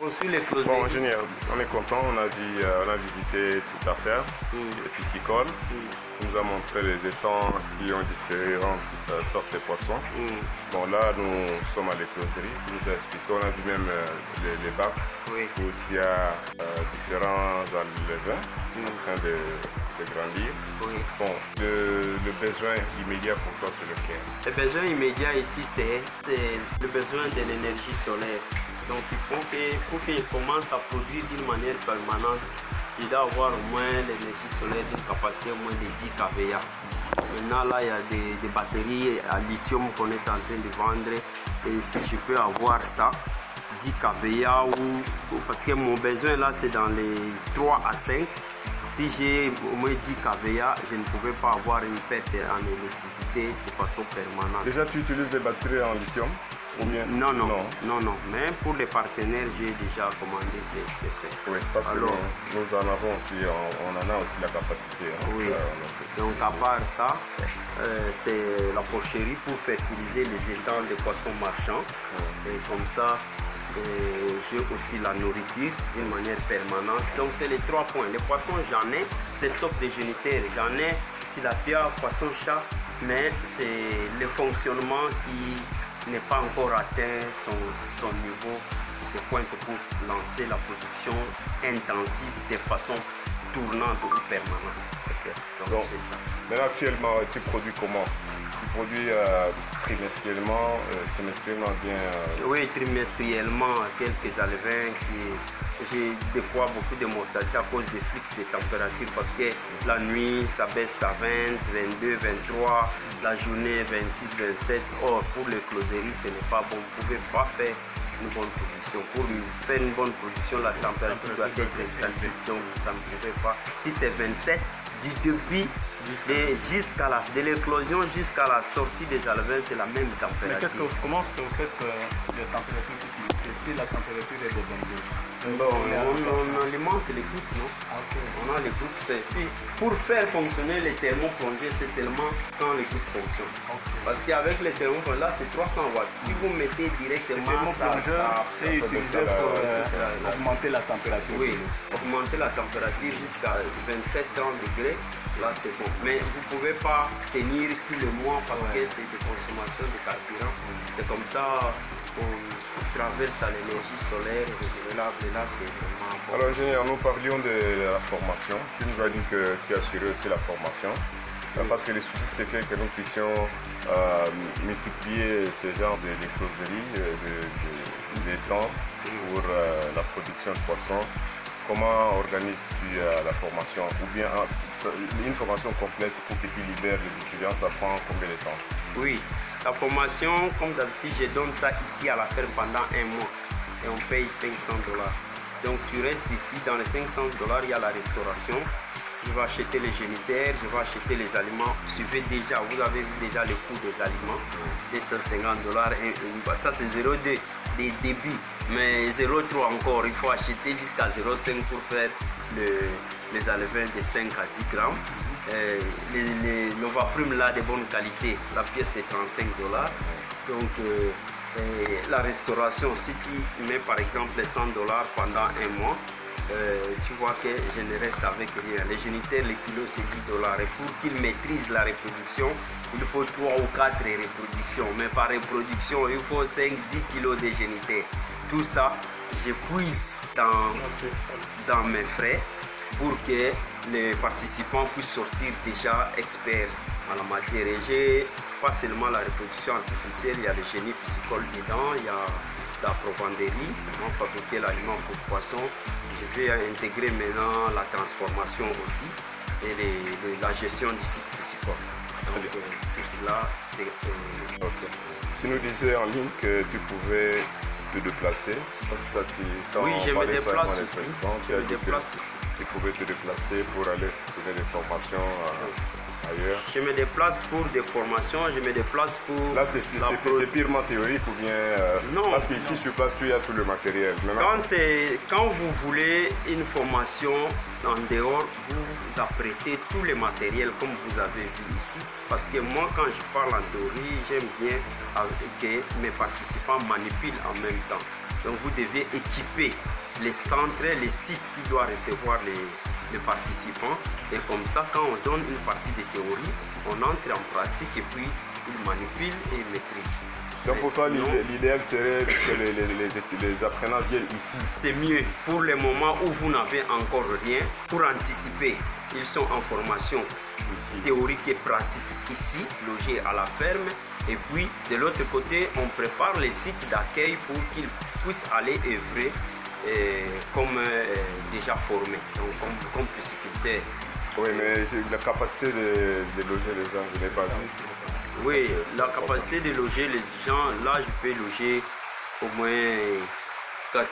Sur les closeries. Bon, ingénieur, on est content, on a visité toute l'affaire, les piscicoles. On nous a montré les étangs qui ont différentes sortes de poissons. Bon, là, nous sommes à l'écloserie. Nous a expliqué, on a vu même les bacs où il y a différents alevins en train de grandir. Bon, le besoin immédiat pour toi, c'est lequel? Le besoin immédiat ici, c'est le besoin de l'énergie solaire. Donc, il faut pour qu'il commence à produire d'une manière permanente, il doit avoir au moins l'énergie solaire d'une capacité au moins de 10 kVA. Maintenant, là, il y a des batteries à lithium qu'on est en train de vendre. Et si je peux avoir ça, 10 kVA, parce que mon besoin là, c'est dans les 3 à 5. Si j'ai au moins 10 kVA, je ne pouvais pas avoir une perte en électricité de façon permanente. Déjà, tu utilises des batteries en lithium? Non. Mais pour les partenaires, j'ai déjà commandé c'est fait. Oui, parce que nous en avons aussi, on en a aussi la capacité. Oui. Donc à part ça, c'est la porcherie pour fertiliser les étangs de poissons marchands. Et comme ça, j'ai aussi la nourriture d'une manière permanente. Donc c'est les 3 points. Les poissons, j'en ai. Les stocks de génitaires, j'en ai. Tilapia, poisson chat. Mais c'est le fonctionnement qui n'est pas encore atteint son niveau de pointe pour lancer la production intensive de façon tournante ou permanente. Donc c'est ça. Mais actuellement, tu produis comment? Tu produis trimestriellement, semestriellement bien? Oui, trimestriellement, quelques alevins j'ai des fois beaucoup de mortalité à cause des flux de température parce que la nuit ça baisse à 20, 22, 23, la journée 26, 27. Or pour les closeries ce n'est pas bon, vous ne pouvez pas faire une bonne production. Pour faire une bonne production, la température doit être statique, donc ça ne pouvait pas. Si c'est 27, du début de l'éclosion jusqu'à la sortie des alevins, c'est la même température. Mais comment est-ce que vous faites les températures si la température est de 22? Bon, on alimente les groupes, non? On a les groupes. Pour faire fonctionner les thermoplongées, c'est seulement quand les groupes fonctionnent. Parce qu'avec les thermoplongées, là c'est 300 watts. Si vous mettez directement ça c'est utilisé pour augmenter la température. Oui, augmenter la température jusqu'à 27-30 degrés. Là c'est bon. Mais vous ne pouvez pas tenir tout le mois parce que c'est des consommations de carburant. C'est comme ça qu'on traverse à l'énergie solaire renouvelable. Là c'est vraiment bon. Alors ingénieur, nous parlions de la formation. Tu nous as dit que tu assurais aussi la formation. Parce que le souci c'est que nous puissions multiplier ce genre de closeries, des stands pour la production de poissons. Comment organises-tu la formation? Ou bien une formation complète pour que tu libères les étudiants, ça prend combien de temps? Oui, la formation, comme d'habitude, je donne ça ici à la ferme pendant 1 mois et on paye 500 $. Donc tu restes ici, dans les 500 $, il y a la restauration. Je vais acheter les génitaires, je vais acheter les aliments. Suivez déjà, vous avez vu déjà le coût des aliments, 250 $. Ça c'est 0,2 des débuts, mais 0,3 encore. Il faut acheter jusqu'à 0,5 pour faire les alevins de 5 à 10 grammes. Le vaprume là de bonne qualité, la pièce est 35 $. Donc la restauration, si tu mets par exemple 100 $ pendant 1 mois, tu vois que je ne reste avec rien. Les génitaires, les kilos c'est 10 $. Et pour qu'ils maîtrisent la reproduction, il faut 3 ou 4 reproductions. Mais par reproduction, il faut 5-10 kilos de génitaires. Tout ça, je puise dans mes frais pour que les participants puissent sortir déjà experts en la matière. Et j'ai pas seulement la reproduction artificielle, il y a le génie piscicole dedans, il y a la provanderie, comment fabriquer l'aliment pour poissons. Je vais intégrer maintenant la transformation aussi et la gestion du cycle piscicole. Donc tout cela, c'est... Tu nous disais en ligne que tu pouvais te déplacer. Oui, je me déplace aussi. Tu pouvais te déplacer pour aller donner des formations ailleurs? Je me déplace pour des formations, je me déplace pour... Là, c'est purement théorique ou bien... non. Parce qu'ici, sur place, il y a tout le matériel. Maintenant, quand vous voulez une formation en dehors, vous apprêtez tout le matériel comme vous avez vu ici. Parce que moi, quand je parle en théorie, j'aime bien que mes participants manipulent en même temps. Donc, vous devez équiper les centres, les sites qui doivent recevoir les participants. Et comme ça, quand on donne une partie de théorie, on entre en pratique et puis ils manipulent et ils maîtrisent. Donc pour toi, l'idéal serait que les apprenants viennent ici. C'est mieux pour le moment où vous n'avez encore rien. Pour anticiper, ils sont en formation ici, théorique et pratique ici, logés à la ferme. Et puis de l'autre côté, on prépare les sites d'accueil pour qu'ils puissent aller œuvrer comme déjà formés, donc comme pisciculteurs. Oui, mais la capacité de loger les gens, je n'ai pas vu. Oui, la capacité de loger les gens, là je peux loger au moins 4